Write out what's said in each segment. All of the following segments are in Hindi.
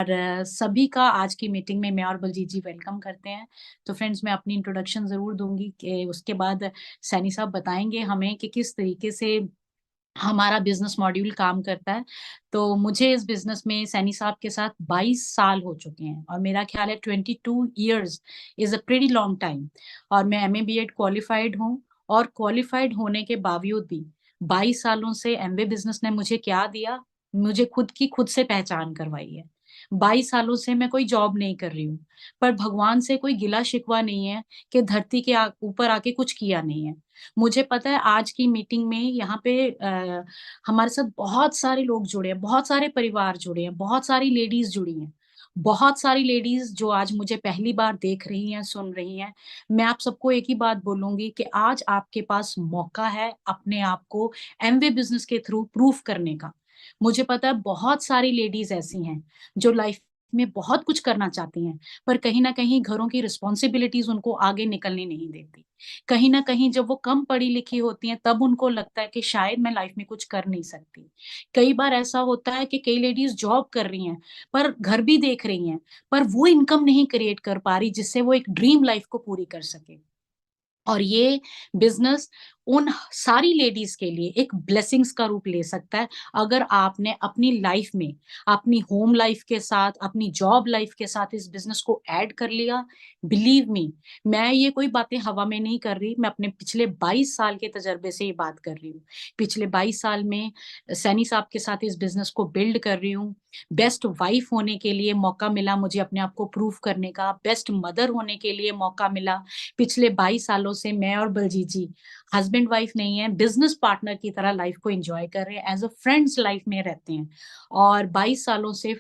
सभी का आज की मीटिंग में मैं और बलजीत जी वेलकम करते हैं। तो फ्रेंड्स मैं अपनी इंट्रोडक्शन ज़रूर दूँगी कि उसके बाद सैनी साहब बताएँगे हमें कि किस तरीके से हमारा बिज़नेस मॉड्यूल काम करता है। तो मुझे इस बिज़नेस में सैनी साहब के साथ 22 साल हो चुके हैं और मेरा ख़्याल है 22 years is a pretty long time. और मैं एमए बीएड क्वालिफाइड हूँ और क्वालिफाइड होने के बावजूद भी 22 सालों से एमवे बिज़नेस ने मुझे क्या दिया, मुझे खुद से पहचान करवाई है। 22 सालों से मैं कोई जॉब नहीं कर रही हूँ, पर भगवान से कोई गिला-शिकवा नहीं है कि धरती के ऊपर आके कुछ किया नहीं है। मुझे पता है आज की मीटिंग में यहाँ पे हमारे साथ बहुत सारे लोग जुड़े हैं, बहुत सारे परिवार जुड़े हैं, बहुत सारी लेडीज़ जुड़ी हैं। बहुत सारी लेडीज़ जो आज मुझे पहली बार देख रही हैं, सुन रही हैं। मैं आप सबको एक ही बात बोलूँगी कि आज आपके पास मौका है अपने आप को एमवे बिज़नेस के थ्रू प्रूफ करने का। मुझे पता है बहुत सारी लेडीज़ ऐसी हैं, जो लाइफ़ में बहुत कुछ करना चाहती हैं, पर कहीं न कहीं घरों की रिस्पॉन्सिबिलिटीज़ उनको आगे निकलने नहीं देती। कहीं न कहीं जब वो कम पढ़ी-लिखी होती हैं, तब उनको लगता है कि शायद मैं लाइफ़ में कुछ कर नहीं सकती। कई बार ऐसा होता है कि कई लेडीज़ जॉब कर रही हैं, पर घर भी देख रही हैं, पर वो इनकम नहीं क्रिएट कर पा रही, जिससे वो एक ड्रीम लाइफ़ को पूरी कर सकें। और ये बिज़नेस उन सारी लेडीज़ के लिए एक ब्लेसिंग्स का रूप ले सकता है, अगर आपने अपनी लाइफ़ में, अपनी होम लाइफ़ के साथ, अपनी जॉब लाइफ़ के साथ इस बिज़नेस को ऐड कर लिया। बिलीव मी, मैं ये कोई बातें हवा में नहीं कर रही, मैं अपने पिछले 22 साल के तजुर्बे से ये बात कर रही हूँ। पिछले 22 साल में सैनी साहब के साथ इस बिज़नेस को बिल्ड कर रही हूँ। बेस्ट वाइफ़ होने के लिए मौका मिला मुझे अपने आप को प्रूव करने का, बेस्ट मदर होने के लिए मौका मिला। पिछले 22 सालों से मैं और बलजीत जी हस्बैंड वाइफ नहीं है, बिज़नेस पार्टनर की तरह लाइफ को एन्जॉय कर रहे हैं, एज़ अ फ्रेंड्स लाइफ में रहते हैं। और 22 सालों से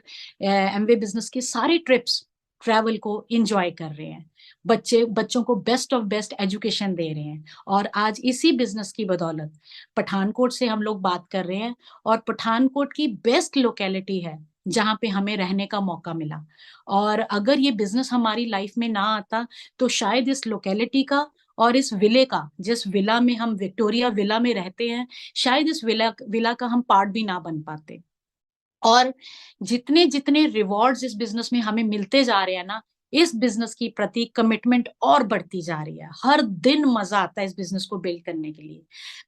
एमवे बिज़नेस के सारे ट्रिप्स, ट्रैवल को एन्जॉय कर रहे हैं। बच्चों को बेस्ट ऑफ बेस्ट एजुकेशन दे रहे हैं और आज इसी बिज़नेस की बदौलत पठानकोट से हम लोग बात कर रहे हैं और पठानकोट की बेस्ट लोकेलिटी है, जहाँ पे हमें रहने का मौका मिला। और अगर ये बिज़नेस हमारी लाइफ में ना आता, तो शायद इस लोकेलिटी का और इस विले का, जिस विला में हम विक्टोरिया विला में रहते हैं, शायद इस विला विला का हम पार्ट भी ना बन पाते। और जितने-जितने रिवॉर्ड्स इस बिज़नेस में हमें मिलते जा रहे हैं ना, इस बिज़नेस की प्रति कमिटमेंट और बढ़ती जा रही है। हर दिन मज़ा आता है इस बिज़नेस को बिल्ड करने के लिए।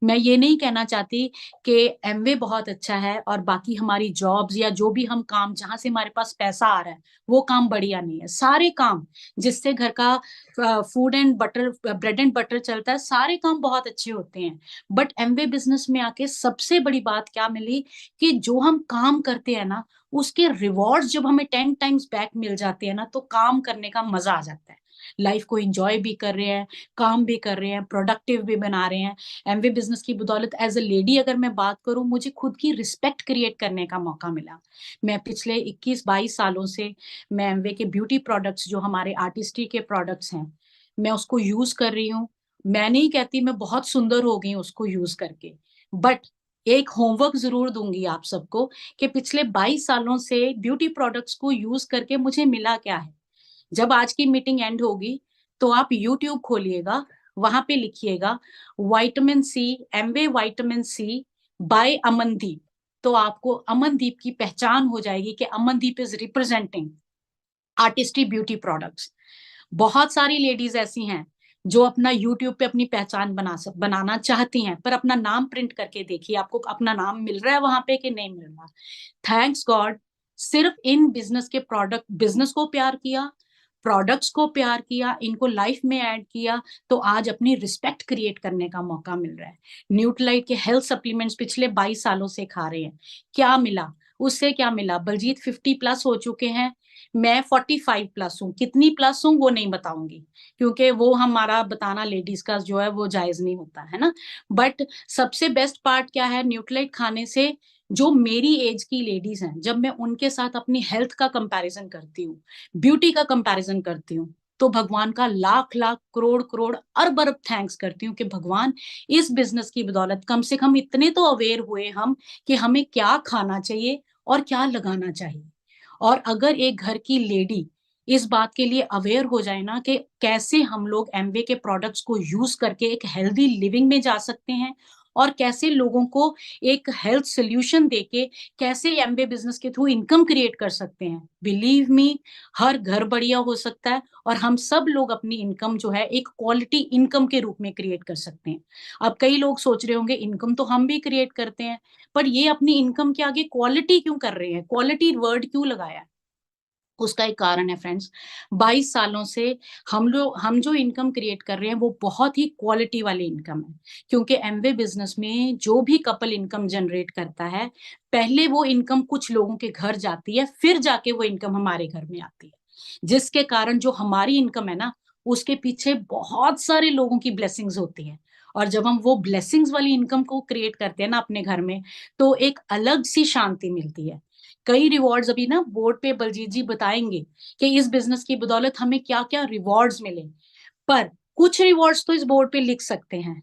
मैं ये नहीं कहना चाहती कि एमवे बहुत अच्छा है और बाकी हमारी जॉब्स या जो भी हम काम जहाँ से हमारे पास पैसा आ रहा है, वो काम बढ़िया नहीं है। सारे काम जिससे घर का food and butter bread and butter चलता है, सारे काम बहुत अच्छे होते हैं। बट एमवे बिज़नेस में आके सबसे बड़ी बात क्या मिली कि जो हम काम करते हैं ना, उसके रिवॉर्ड्स जब हमें 10 टाइम्स बैक मिल जाते हैं ना, तो काम करने का मज़ा आ जाता है। लाइफ़ को एन्जॉय भी कर रहे हैं, काम भी कर रहे हैं, प्रोडक्टिव भी बना रहे हैं। एमवे बिज़नेस की बदौलत एज़ अ लेडी अगर मैं बात करूँ, मुझे खुद की रिस्पेक्ट क्रिएट करने का मौका मिला। मैं पिछले 21-22 सालों से मैं एमवे के ब्यूटी प्रोडक्ट्स जो हमारे आर्टिस्ट्री के प्रोडक्ट्स हैं, मैं उसको यूज़ कर रही हूँ। मैं नहीं कहती मैं बहुत सुंदर हो गई हूँ उसको यूज़ करके, बट एक होमवर्क ज़रूर दूँगी आप सबको कि पिछले 22 सालों से ब्यूटी प्रोडक्ट्स को यूज़ करके मुझे मिला क्या है। जब आज की मीटिंग एंड होगी, तो आप यूट्यूब खोलिएगा, वहाँ पे लिखिएगा vitamin C, Amway vitamin C by Amandeep. तो आपको अमनदीप की पहचान हो जाएगी कि Amandeep is representing Artistry beauty products. बहुत सारी लेडीज़ ऐसी हैं, जो अपना यूट्यूब पे अपनी पहचान बनाना चाहती हैं, पर अपना नाम प्रिंट करके देखिए, आपको अपना नाम मिल रहा है वहाँ पे कि नहीं मिल रहा। थैंक्स गॉड, सिर्फ़ इन बिज़नेस को प्यार किया, प्रोडक्ट्स को प्यार किया, इनको लाइफ़ में ऐड किया, तो आज अपनी रिस्पेक्ट क्रिएट करने का मौका मिल रहा है। न्यूट्रालाइट के हेल्थ सप्लीमेंट्स पिछले 22 सालों से खा रहे हैं। क्या मिला? उससे क्या मिला? बलजीत 50 प्लस हो चुके हैं, मैं 45 प्लस हूँ। कितनी प्लस हूँ वो नहीं बताऊँगी, क्योंकि वो हमारा बताना लेडीज़ का जो है वो जायज़ नहीं होता, है ना? बट सबसे बेस्ट पार्ट क्या है न्यूट्रालाइट खाने से, जो मेरी ऐज की लेडीज़ हैं, जब मैं उनके साथ अपनी हेल्थ का कंपैरिज़न करती हूँ, ब्यूटी का कंपैरिज़न करती हूँ, तो भगवान का लाख-लाख, करोड़-करोड़, अरब-अरब थैंक्स करती हूँ कि भगवान इस बिज़नेस की बदौलत कम से कम इतने तो अवेयर हुए हम कि हमें क्या खाना चाहिए और क्या लगाना चाहिए। और अगर एक घर की लेडी इस बात के लिए अवेयर हो जाए ना कि कैसे हम लोग एमवे के प्रोडक्ट्स को यूज़ करके एक हेल्दी लिविंग में जा सकते हैं और कैसे लोगों को एक हेल्थ सोल्यूशन देके कैसे एमवे बिजनेस के थ्रू इनकम क्रिएट कर सकते हैं। बिलीव मी, हर घर बढ़िया हो सकता है और हम सब लोग अपनी इनकम जो है एक क्वालिटी इनकम के रूप में क्रिएट कर सकते हैं। अब कई लोग सोच रहे होंगे इनकम तो हम भी क्रिएट करते हैं, पर ये अपनी इनकम के आगे क्वालिटी क्यों कर रहे हैं, क्वालिटी वर्ड क्यों लगाया है? उसका एक कारण है फ्रेंड्स। 22 सालों से हम जो इनकम क्रिएट कर रहे हैं वो बहुत ही क्वालिटी वाली इनकम है। क्योंकि एमवे बिजनेस में जो भी कपल इनकम जनरेट करता है, पहले वो इनकम कुछ लोगों के घर जाती है, फिर जाके वो इनकम हमारे घर में आती है। जिसके कारण जो हमारी इनकम है ना, उसके पीछे बहुत सारे लोगों की ब्लेसिंग्स होती है। और जब हम वो ब्लेसिंग्स वाली इनकम को क्रिएट करते हैं ना अपने घर में, तो एक अलग सी शांति मिलती है। कई रिवॉर्ड्स अभी ना बोर्ड पे बलजीत जी बताएंगे कि इस बिजनेस की बदौलत हमें क्या-क्या रिवॉर्ड्स मिले। पर कुछ रिवॉर्ड्स तो इस बोर्ड पे लिख सकते हैं,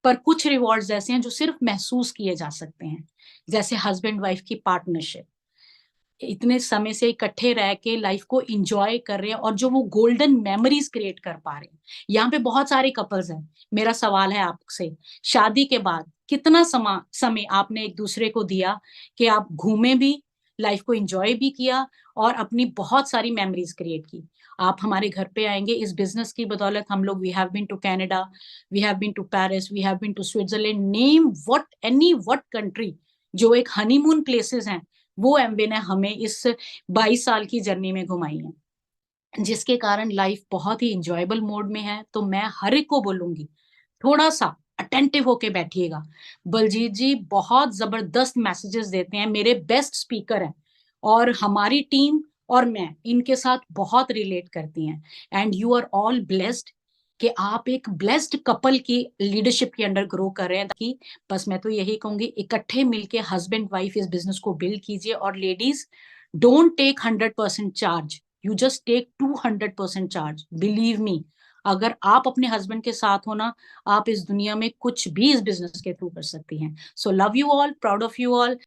पर कुछ रिवॉर्ड्स ऐसे हैं जो सिर्फ महसूस किए जा सकते हैं। जैसे हस्बैंड वाइफ की पार्टनरशिप। इतने समय से इकट्ठे रह के लाइफ को एन्जॉय कर रहे हैं और जो वो गोल्डन मेमोरीज क्रिएट कर पा रहे हैं। यहाँ पे बहुत सारे कपल्स हैं। मेरा सवाल है आपसे, शादी के बाद कितना समय आपने एक-दूसरे को दिया कि आप घूमे भी, लाइफ को एन्जॉय भी किया और अपनी बहुत सारी मेमोरीज क्रिएट की। आप हमारे घर पे आएँगे इस बिज़नेस की बदौलत हम लोग we have been to Canada, we have been to Paris, we have been to Switzerland, name what country जो एक हनीमून प्लेसेस हैं, वो एमवे ने हमें इस 22 साल की जर्नी में घुमाई है, जिसके कारण लाइफ बहुत ही एन्जॉयबल मोड में है। तो मैं हर एक को बोलूँगी, थोड़ा-सा अटेंटिव होके बैठिएगा। बलजीत जी बहुत ज़बरदस्त मैसेजेस देते हैं, मेरे बेस्ट स्पीकर हैं और हमारी टीम और मैं इनके साथ बहुत रिलेट करती हैं and you are all blessed कि आप एक ब्लेस्ड कपल की लीडरशिप के अंडर ग्रो कर रहे हैं ताकि बस मैं तो यही कहूँगी इकट्ठे मिलके हस्बैंड वाइफ इस बिज़नेस को बिल्ड कीजिए और ladies don't take 100% charge, you just take 200% charge. Believe me, अगर आप अपने हस्बैंड के साथ हो ना, आप इस दुनिया में कुछ भी इस बिज़नेस के थ्रू कर सकती हैं। So love you all, proud of you all.